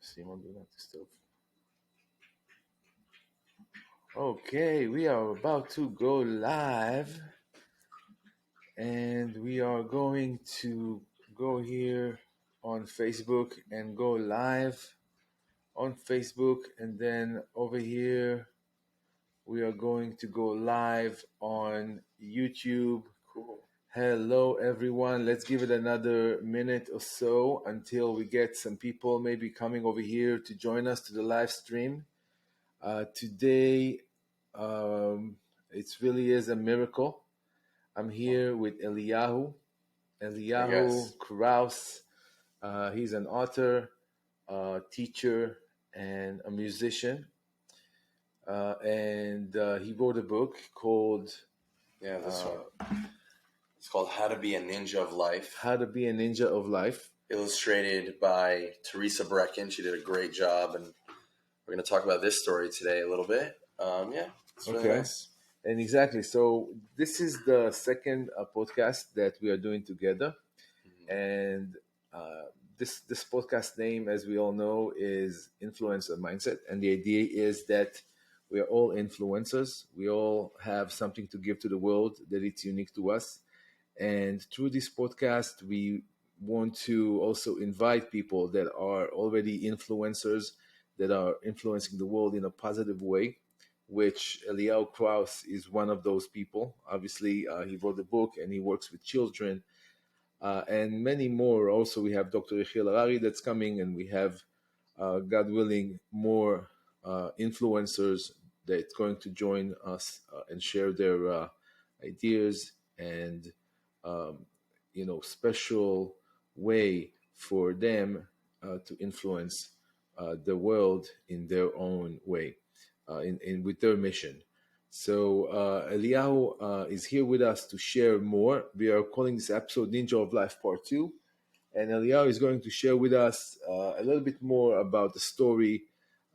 Simon, do not disturb. Okay, we are about to go live, and we are going to go here on Facebook and go live on Facebook, and then over here we are going to go live on YouTube. Cool. Hello, everyone. Let's give it another minute or so until we get some people maybe coming over here to join us to the live stream. Today, it really is a miracle. I'm here with Eliyahu Yes. Kraus. He's an author, teacher, and a musician. And he wrote a book called Yeah, this one. It's called How to Be a Ninja of Life, How to Be a Ninja of Life. illustrated by Teresa Brecken. She did a great job, and we're going to talk about this story today a little bit. It's really Okay. nice. And exactly. So this is the second podcast that we are doing together. And this podcast name, as we all know, is Influencer Mindset. And the idea is that we are all influencers. We all have something to give to the world that it's unique to us. And through this podcast, we want to also invite people that are already influencers, that are influencing the world in a positive way, which Eliyahu Kraus is one of those people. Obviously, he wrote a book and he works with children and many more. Also, we have Dr. Yechiel Harari that's coming, and we have, God willing, more influencers that's going to join us and share their ideas and special way for them to influence the world in their own way, in with their mission. So Eliyahu is here with us to share more. We are calling this episode Ninja of Life Part 2. And Eliyahu is going to share with us a little bit more about the story,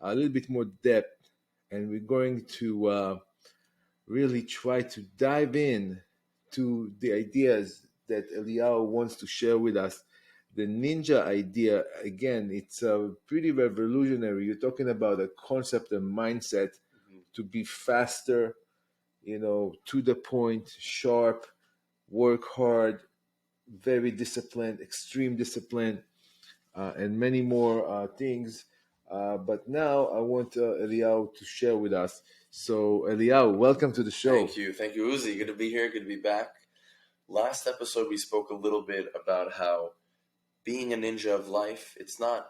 a little bit more depth. And we're going to really try to dive in to the ideas that Eliyahu wants to share with us. The ninja idea, again, it's pretty revolutionary. You're talking about a concept and mindset to be faster, to the point, sharp, work hard, very disciplined, extreme discipline, and many more things. But now I want Eliyahu to share with us. So Eliyahu, welcome to the show. Thank you, Uzi. Good to be here. Good to be back. Last episode, we spoke a little bit about how being a ninja of life, it's not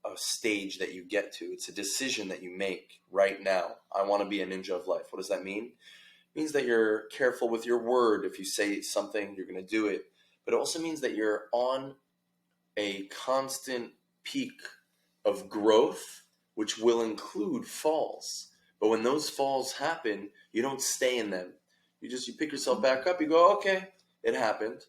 a stage that you get to. It's a decision that you make right now. I want to be a ninja of life. What does that mean? It means that you're careful with your word. If you say something, you're going to do it. But it also means that you're on a constant peak of growth, which will include falls. But when those falls happen, you don't stay in them. You pick yourself back up. You go, okay, it happened.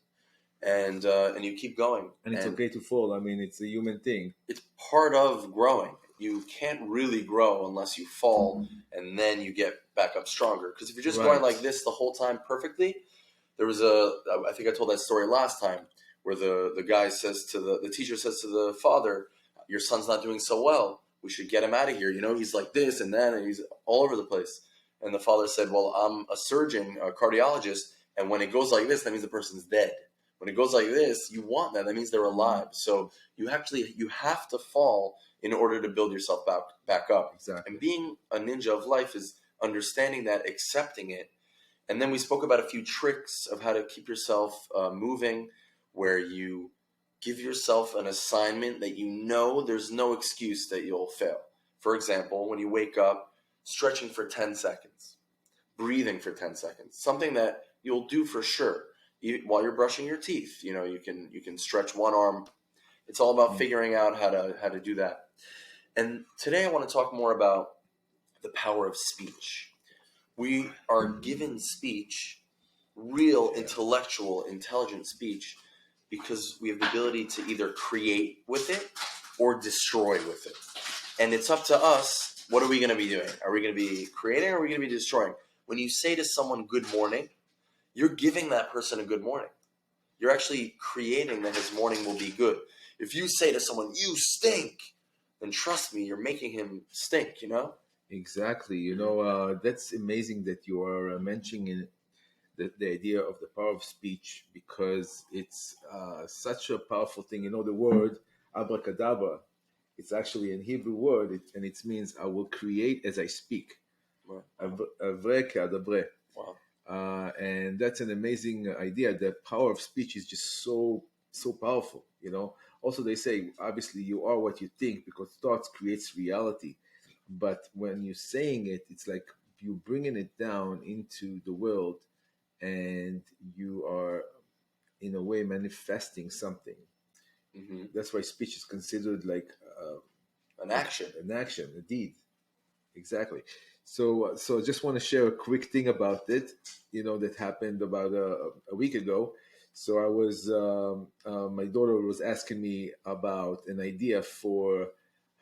And you keep going. And it's okay to fall. I mean, it's a human thing. It's part of growing. You can't really grow unless you fall and then you get back up stronger. Because if you're just going like this the whole time perfectly, there was I think I told that story last time, where the guy says to the teacher says to the father, your son's not doing so well. We should get him out of here. He's like this and then, and he's all over the place. And the father said, well, I'm a surgeon, a cardiologist, and when it goes like this, that means the person's dead. When it goes like this, you want that. That means they're alive. So you have to fall in order to build yourself back up. Exactly. And being a ninja of life is understanding that, accepting it. And then we spoke about a few tricks of how to keep yourself moving, where you give yourself an assignment that there's no excuse that you'll fail. For example, when you wake up, stretching for 10 seconds, breathing for 10 seconds, something that you'll do for sure. While you're brushing your teeth, you can stretch one arm. It's all about figuring out how to do that. And today I want to talk more about the power of speech. We are given speech, real intellectual, intelligent speech, because we have the ability to either create with it or destroy with it. And it's up to us. What are we going to be doing? Are we going to be creating or are we going to be destroying? When you say to someone, good morning, you're giving that person a good morning. You're actually creating that his morning will be good. If you say to someone, you stink, then trust me, you're making him stink, you know? Exactly. Mm-hmm. That's amazing that you are mentioning the idea of the power of speech, because it's such a powerful thing. The word abracadabra, it's actually an Hebrew word, and it means I will create as I speak. Wow. Abracadabra. Wow. And that's an amazing idea. The power of speech is just so powerful. Also, they say obviously you are what you think, because thoughts creates reality. But when you're saying it, it's like you're bringing it down into the world, and you are in a way manifesting something. Mm-hmm. That's why speech is considered An action. an action, a deed. Exactly. So I just want to share a quick thing about it. That happened about a week ago. So I was my daughter was asking me about an idea for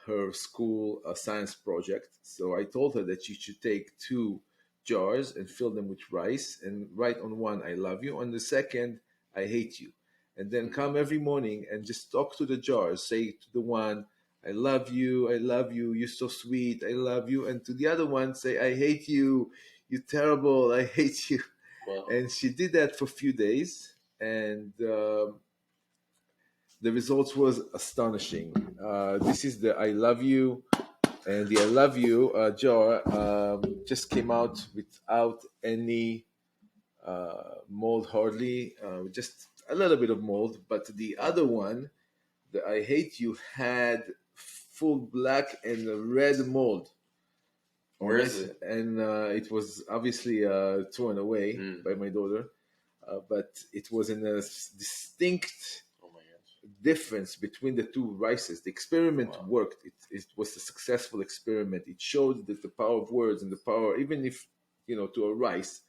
her school science project. So I told her that she should take two jars and fill them with rice, and write on one "I love you," on the second "I hate you," and then Mm-hmm. come every morning and just talk to the jars. Say to the one, I love you, you're so sweet, I love you." And to the other one, say, "I hate you, you're terrible, I hate you." Wow. And she did that for a few days, and the results was astonishing. This is the "I love you," and the "I love you" jar just came out without any mold, hardly, just a little bit of mold. But the Wow. other one, the "I hate you," had full black and red mold on Where it, is it? and it was obviously thrown away Mm. by my daughter. But it was in a distinct Oh my gosh. difference between the two rices. The experiment Wow. worked. It was a successful experiment. It showed that the power of words, and the power, even if to a rice.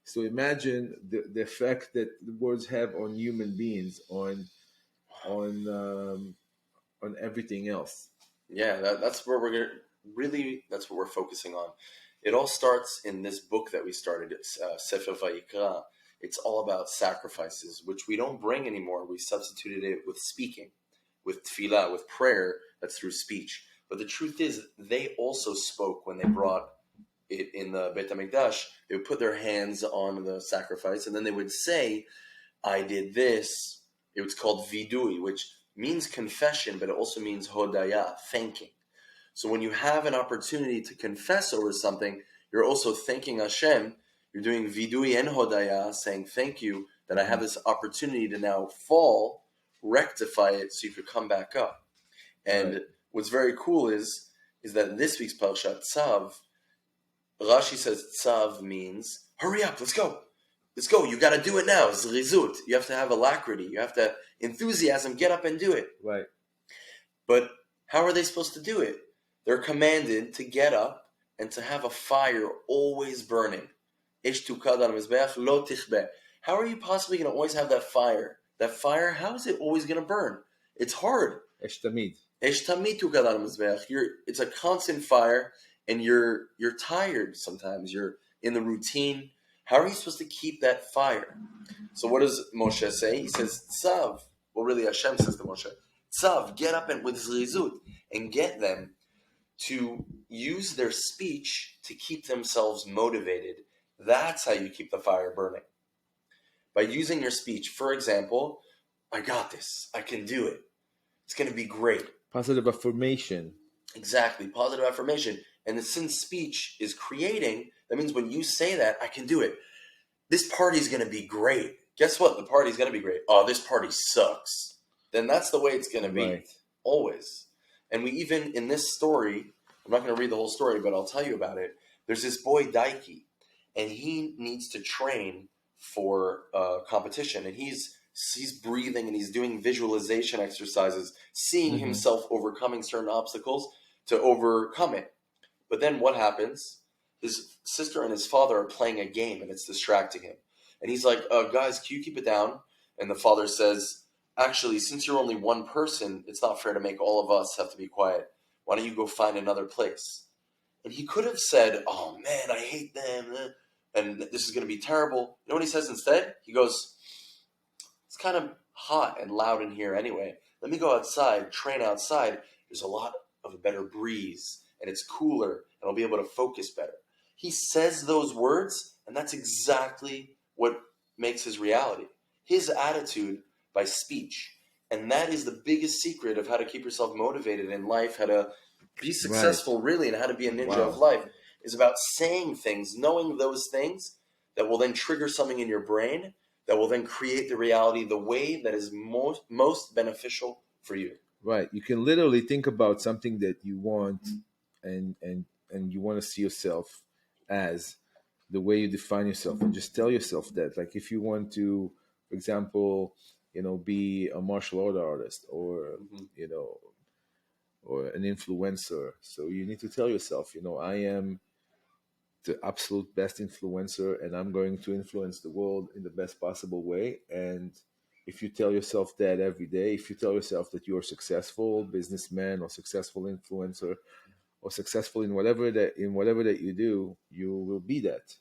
So imagine the effect that the words have on human beings, on um, on everything else. Yeah, that's where we're gonna really. That's what we're focusing on. It all starts in this book that we started. It's Sefer Vayikra. It's all about sacrifices, which we don't bring anymore. We substituted it with speaking, with tefillah, with prayer. That's through speech. But the truth is, they also spoke when they brought it in the Beit Hamikdash. They would put their hands on the sacrifice, and then they would say, "I did this." It was called vidui, which means confession, but it also means hodaya, thanking. So when you have an opportunity to confess over something, you're also thanking Hashem. You're doing vidui and hodaya, saying thank you that I have Hmm. this opportunity to now fall, rectify it, so you could come back up. Right. And what's very cool is that this week's Parshat Tzav, Rashi says Tzav means hurry up, let's go. Let's go. You got to do it now. Zrizut. You have to have alacrity. You have to enthusiasm. Get up and do it. Right. But how are they supposed to do it? They're commanded to get up and to have a fire always burning. Ish tukad al mizbeach lo tichbeh. How are you possibly going to always have that fire? That fire, how is it always going to burn? It's hard. Esh tamid. Ish tamid tukad al mizbeach. It's a constant fire, and you're tired sometimes. You're in the routine. How are you supposed to keep that fire? So what does Moshe say? He says, Tzav. Well, really, Hashem says to Moshe, Tzav, get up and with Zrizut and get them to use their speech to keep themselves motivated. That's how you keep the fire burning. By using your speech. For example, I got this. I can do it. It's going to be great. Positive affirmation. Exactly. Positive affirmation. And since speech is creating, that means when you say that, I can do it. This party's going to be great. Guess what? The party's going to be great. Oh, this party sucks. Then that's the way it's going to be. Right. Always. And we even, in this story, I'm not going to read the whole story, but I'll tell you about it. There's this boy, Daiki, and he needs to train for competition. And he's breathing and he's doing visualization exercises, seeing Hmm. himself overcoming certain obstacles to overcome it. But then what happens? His sister and his father are playing a game and it's distracting him. And he's like, guys, can you keep it down? And the father says, actually, since you're only one person, it's not fair to make all of us have to be quiet. Why don't you go find another place? And he could have said, oh man, I hate them, and this is going to be terrible. You know what he says instead? He goes, it's kind of hot and loud in here anyway. Let me go outside, train outside. There's a lot of a better breeze, and it's cooler, and I'll be able to focus better. He says those words, and that's exactly what makes his reality. His attitude by speech. And that is the biggest secret of how to keep yourself motivated in life, how to be Right. successful really, and how to be a ninja of Wow. life is about saying things, knowing those things that will then trigger something in your brain that will then create the reality the way that is most beneficial for you. Right. You can literally think about something that you want, and you want to see yourself as the way you define yourself, and just tell yourself that. Like if you want to, for example, be a martial art artist, or Mm-hmm. you know or an influencer. So you need to tell yourself, I am the absolute best influencer, and I'm going to influence the world in the best possible way. And if you tell yourself that every day, if you tell yourself that you're a successful businessman, or successful influencer, or successful in whatever that you do, you will be that.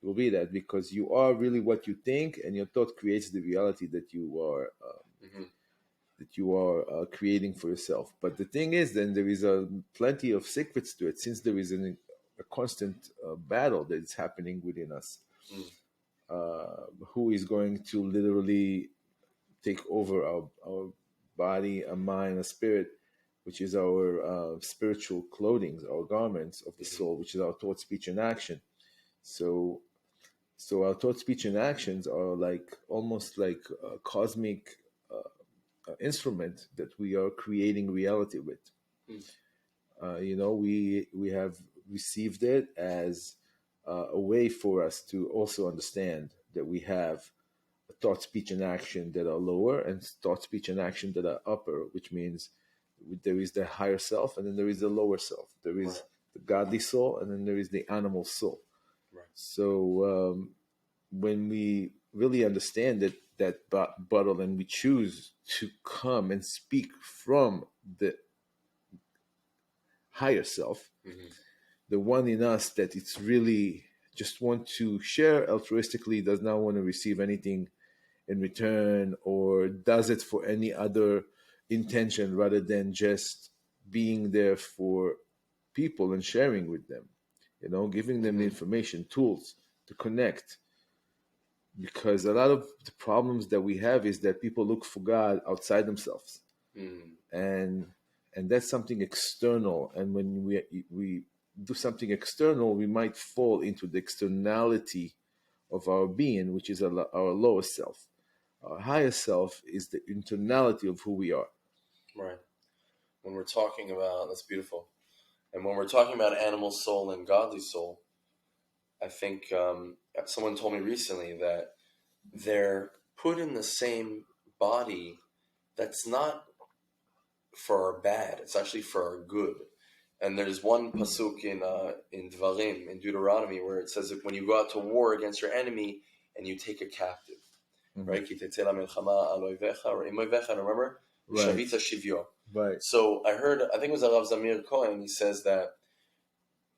You will be that, because you are really what you think, and your thought creates the reality Mm-hmm. that you are creating for yourself. But the thing is, then there is plenty of secrets to it, since there is a constant battle that is happening within us. Mm-hmm. Who is going to literally take over our body, a mind, a spirit, which is our spiritual clothing, our garments of the Mm-hmm. soul, which is our thought, speech, and action. So, so our thought, speech, and actions are like almost like a cosmic instrument that we are creating reality with. We have received it as a way for us to also understand that we have a thought, speech, and action that are lower, and thought, speech, and action that are upper, which means there is the higher self, and then there is the lower self. There is Right. the godly soul, and then there is the animal soul. Right. So when we really understand that battle, and we choose to come and speak from the higher self, Mm-hmm. the one in us that it's really just want to share altruistically, does not want to receive anything in return, or does it for any other intention rather than just being there for people and sharing with them, giving them the Mm-hmm. information, tools to connect. Because a lot of the problems that we have is that people look for God outside themselves, Mm-hmm. and that's something external. And when we do something external, we might fall into the externality of our being, which is our lowest self. Our higher self is the internality of who we are. Right. When we're talking about, that's beautiful. And when we're talking about animal soul and godly soul, I think someone told me recently that they're put in the same body. That's not for our bad. It's actually for our good. And there's one pasuk in Dvarim, in Deuteronomy, where it says that when you go out to war against your enemy and you take a captive, Mhm. right? Ki tetzeh lamilchama al oivecha, or im oivecha, remember? Right, Vishavita shivyo. right, So I heard, I think it was Arav Zamir Cohen, he says that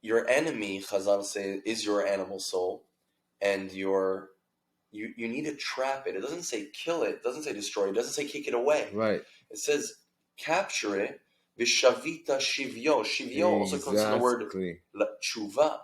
your enemy, Chazal say, is your animal soul, and you need to trap it. It doesn't say kill it, it doesn't say destroy it, it doesn't say kick it away. right. It says capture it. Vishavita shivyo. Shivyo also comes from the word Exactly. tshuva.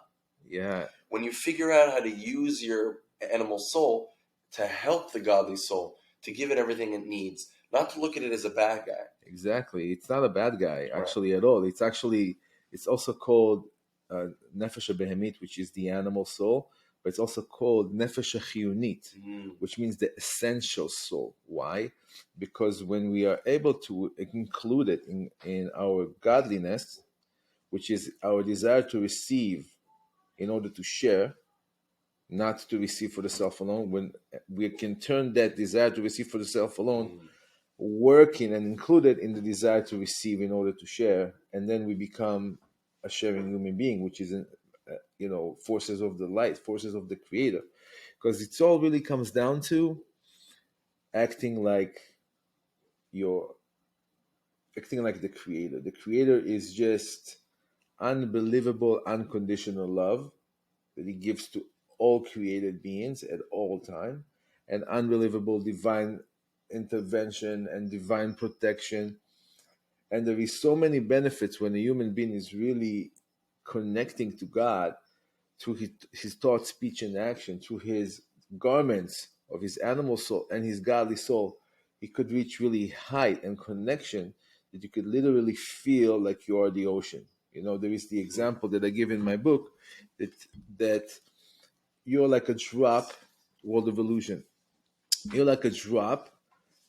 Yeah, When you figure out how to use your animal soul to help the godly soul, to give it everything it needs, not to look at it as a bad guy. exactly. It's not a bad guy Right. actually at all. It's also called nefesh behemit, which is the animal soul, but it's also called nefesh chiyunit, Mm. which means the essential soul. Why? Because when we are able to include it in our godliness, which is our desire to receive in order to share, not to receive for the self alone, when we can turn that desire to receive for the self alone, Mm. working and included in the desire to receive in order to share, and then we become a sharing human being, which is forces of the light, forces of the creator. Because it's all really comes down to acting like your acting like the creator. The creator is just unbelievable unconditional love that he gives to all created beings at all time, and unbelievable divine intervention and divine protection And there is so many benefits when a human being is really connecting to God through his thought, speech, and action, through his garments of his animal soul and his godly soul. He could reach really height and connection that you could literally feel like you are the ocean. You know, there is the example that I give in my book that that you're like a drop, World of Illusion. You're like a drop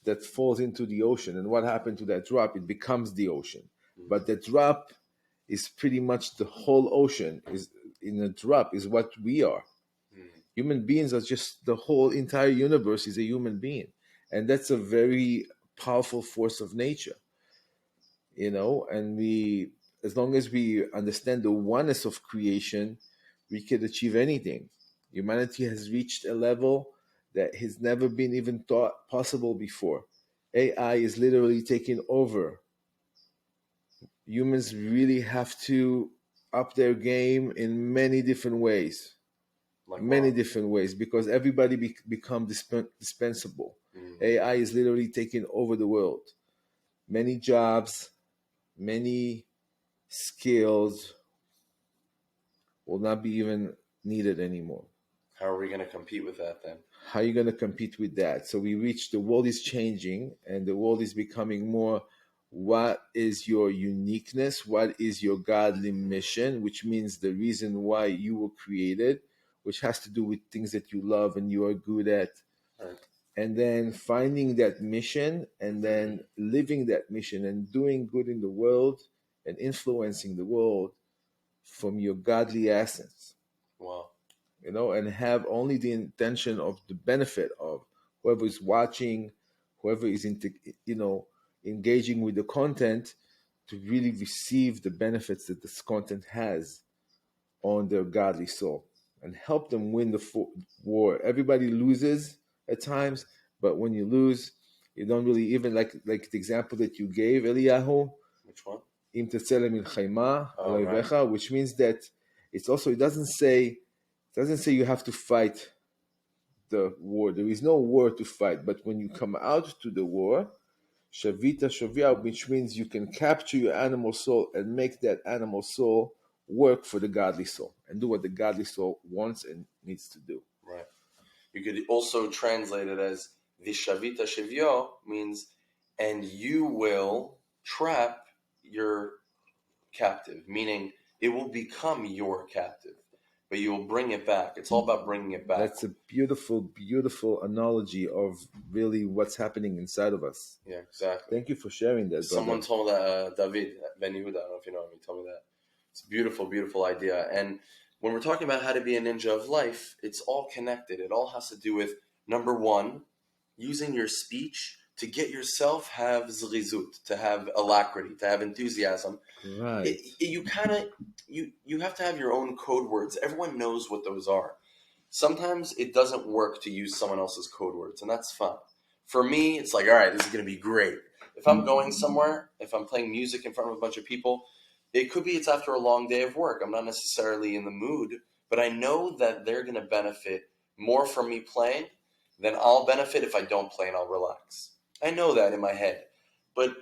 that falls into the ocean. And what happened to that drop? It becomes the ocean. But the drop is pretty much the whole ocean. Is in a drop is what we are. Human beings are just the whole entire universe is a human being. And that's a very powerful force of nature, you know, and we as long as we understand the oneness of creation, we can achieve anything. Humanity has reached a level that has never been even thought possible before. AI is literally taking over. Humans really have to up their game in many different ways. Like Many what? different ways, because everybody become dispensable. AI is literally taking over the world. Many jobs, many skills will not be even needed anymore. How are we going to compete with that then? How are you going to compete with that? So we reach the world is changing and the world is becoming more what is your uniqueness? What is your godly mission? Which means the reason why you were created, which has to do with things that you love and you are good at. Right. And then finding that mission and then living that mission and doing good in the world and influencing the world from your godly essence, Wow. you know, and have only the intention of the benefit of whoever is watching, whoever is into, you know, engaging with the content to really receive the benefits that this content has on their godly soul and help them win the war. Everybody loses at times, but when you lose, you don't really even like the example that you gave, Eliyahu, Which one? Im tetzeh lemilchama al Oh, right. oivecha, which means that it's also it doesn't say you have to fight the war. There is no war to fight, but when you come out to the war, shavita shavia, which means you can capture your animal soul and make that animal soul work for the godly soul and do what the godly soul wants and needs to do. Right. You could also translate it as Vishavita Shivyo means, and you will trap your captive, meaning it will become your captive, but you will bring it back. It's all about bringing it back. That's a beautiful, beautiful analogy of really what's happening inside of us. Yeah, exactly. Thank you for sharing that, Someone brother. told me that, David Ben Yehuda, I don't know if you know him, he told me that. It's a beautiful, beautiful idea. And when we're talking about how to be a ninja of life, it's all connected. It all has to do with, number one, using your speech to get yourself have zrizut, to have alacrity, to have enthusiasm. Right. You have to have your own code words. Everyone knows what those are. Sometimes it doesn't work to use someone else's code words, and that's fine. For me, it's like, all right, this is going to be great. If I'm going somewhere, if I'm playing music in front of a bunch of people, it could be it's after a long day of work. I'm not necessarily in the mood, but I know that they're going to benefit more from me playing than I'll benefit if I don't play and I'll relax. I know that in my head, but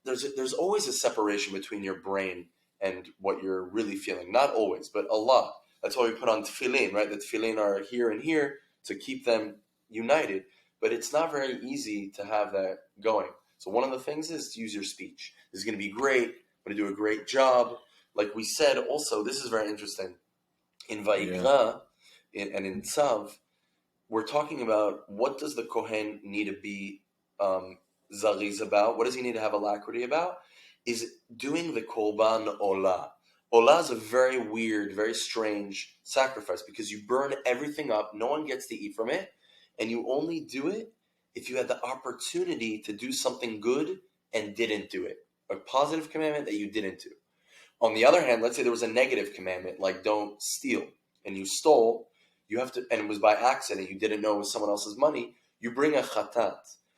there's always a separation between your brain and what you're really feeling. Not always, but a lot. That's why we put on tefillin, right? The tefillin are here and here to keep them united. But it's not very easy to have that going. So one of the things is to use your speech. This is going to be great. I'm going to do a great job. Like we said, also, this is very interesting. In Vayikra and in Tzav, we're talking about what does the Kohen need to be zariz about? What does he need to have alacrity about? Is doing the Korban Olah. Olah is a very weird, very strange sacrifice because you burn everything up. No one gets to eat from it. And you only do it if you had the opportunity to do something good and didn't do it. A positive commandment that you didn't do. On the other hand, let's say there was a negative commandment, like don't steal, and you stole, you have to, and it was by accident, you didn't know it was someone else's money, you bring a chatat.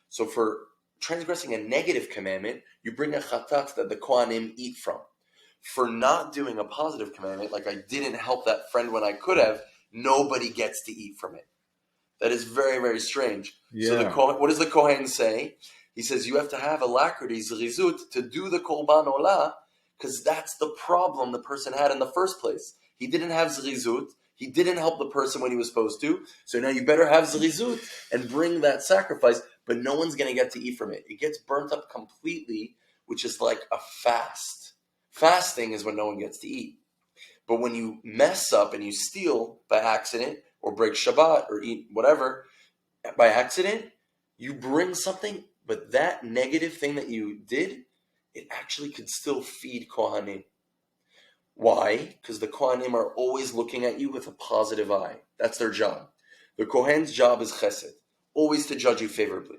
So for transgressing a negative commandment, you bring a chatat that the Kohanim eat from. For not doing a positive commandment, like I didn't help that friend when I could have, nobody gets to eat from it. That is very, very strange. Yeah. So what does the Kohen say? He says you have to have alacrity, zrizut, to do the korban olah, because that's the problem the person had in the first place. He didn't have zrizut. He didn't help the person when he was supposed to. So now you better have zrizut and bring that sacrifice, but no one's going to get to eat from it. It gets burnt up completely, which is like a fast. Fasting is when no one gets to eat. But when you mess up and you steal by accident or break Shabbat or eat whatever by accident, you bring something, but that negative thing that you did, it actually could still feed Kohanim. Why? Because the Kohanim are always looking at you with a positive eye. That's their job. The Kohen's job is chesed, always to judge you favorably.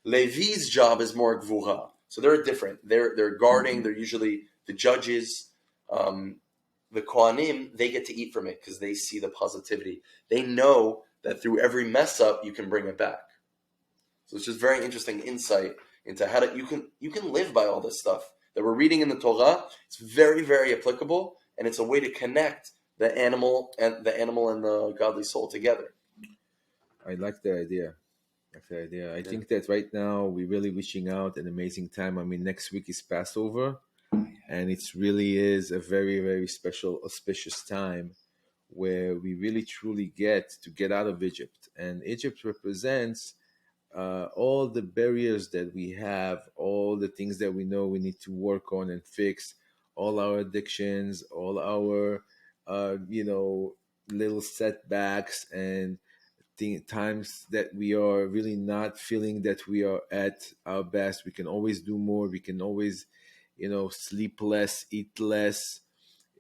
Levi's job is more gvura. So they're different. They're guarding. They're usually the judges. The Kohanim, they get to eat from it because they see the positivity. They know that through every mess up, you can bring it back. So it's just very interesting insight into how to you can live by all this stuff that we're reading in the Torah. It's very, very applicable, and it's a way to connect the animal and the godly soul together. I like the idea. I think that right now we're really wishing out an amazing time. I mean, next week is Passover, and it really is a very, very special, auspicious time where we really truly get to get out of Egypt. And Egypt represents all the barriers that we have, all the things that we know we need to work on and fix, all our addictions, all our, little setbacks and times that we are really not feeling that we are at our best. We can always do more. We can always, sleep less, eat less,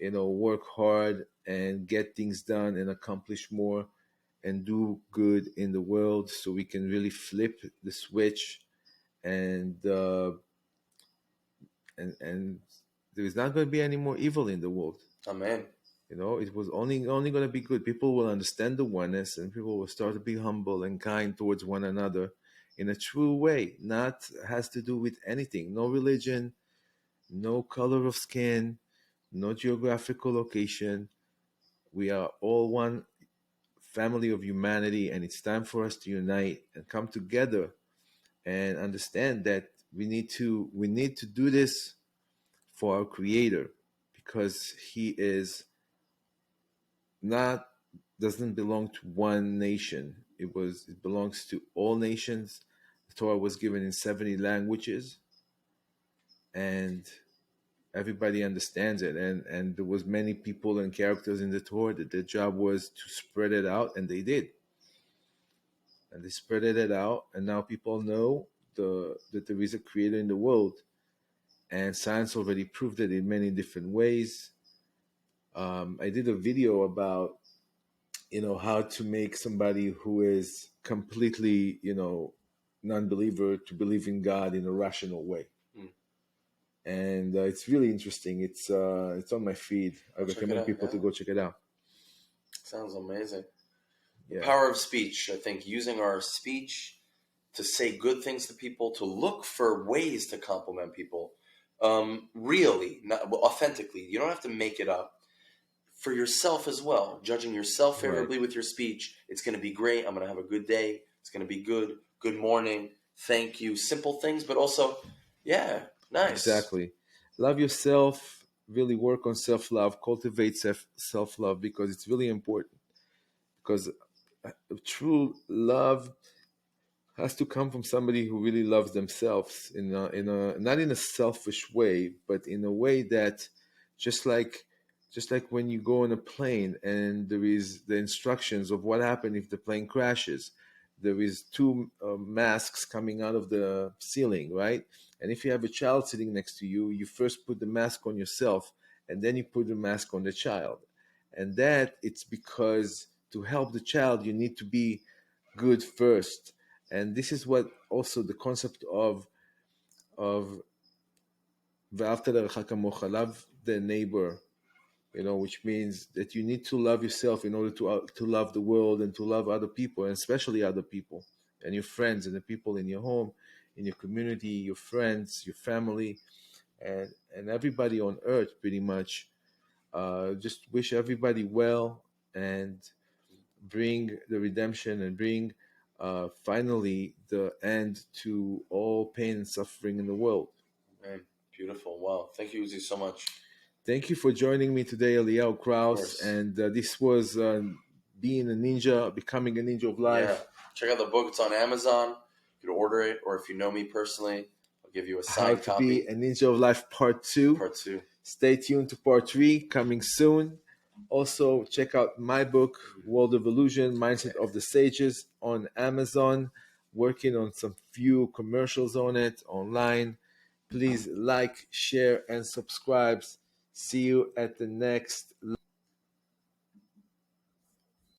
work hard and get things done and accomplish more and do good in the world, so we can really flip the switch and and there is not going to be any more evil in the world. Amen. It was only going to be good. People will understand the oneness, and people will start to be humble and kind towards one another in a true way. Not has to do with anything. No religion, no color of skin, no geographical location. We are all one family of humanity, and it's time for us to unite and come together and understand that we need to do this for our Creator, because He is not doesn't belong to one nation. It belongs to all nations. The Torah was given in 70 languages, and everybody understands it. And there was many people and characters in the Torah that their job was to spread it out, and they did. And they spread it out, and now people know that there is a creator in the world, and science already proved it in many different ways. I did a video about how to make somebody who is completely non-believer to believe in God in a rational way. And it's really interesting. It's on my feed. I recommend people to go check it out. Sounds amazing. The Yeah. power of speech. I think using our speech to say good things to people, to look for ways to compliment people, really, not authentically. You don't have to make it up. For yourself as well, judging yourself favorably with your speech. It's going to be great. I'm going to have a good day. It's going to be good. Good morning. Thank you. Simple things, but also, yeah, nice. Exactly. Love yourself. Really work on self-love. Cultivate self-love, because it's really important. Because true love has to come from somebody who really loves themselves in a not in a selfish way, but in a way that just like when you go on a plane and there is the instructions of what happens if the plane crashes. There is two masks coming out of the ceiling, right? And if you have a child sitting next to you, you first put the mask on yourself, and then you put the mask on the child. And that it's because to help the child, you need to be good first. And this is what also the concept of "Ve'afta l'recha kamocha," love the neighbor, which means that you need to love yourself in order to love the world and to love other people, and especially other people and your friends and the people in your home, in your community, your friends, your family, and everybody on earth, pretty much. Just wish everybody well and bring the redemption and bring finally the end to all pain and suffering in the world. Man, beautiful. Wow. Thank you, Uzi, so much. Thank you for joining me today, Eliyahu Of Kraus. course. And this was Being a Ninja, Becoming a Ninja of Yeah. Life. Check out the book. It's on Amazon. You can order it, or if you know me personally, I'll give you a How signed to Be copy. a Ninja of Life Part 2. Part two. Stay tuned to Part 3 coming soon. Also, check out my book, World of Illusion Mindset of the Sages, on Amazon. Working on some few commercials on it online. Please like, share, and subscribe. See you at the next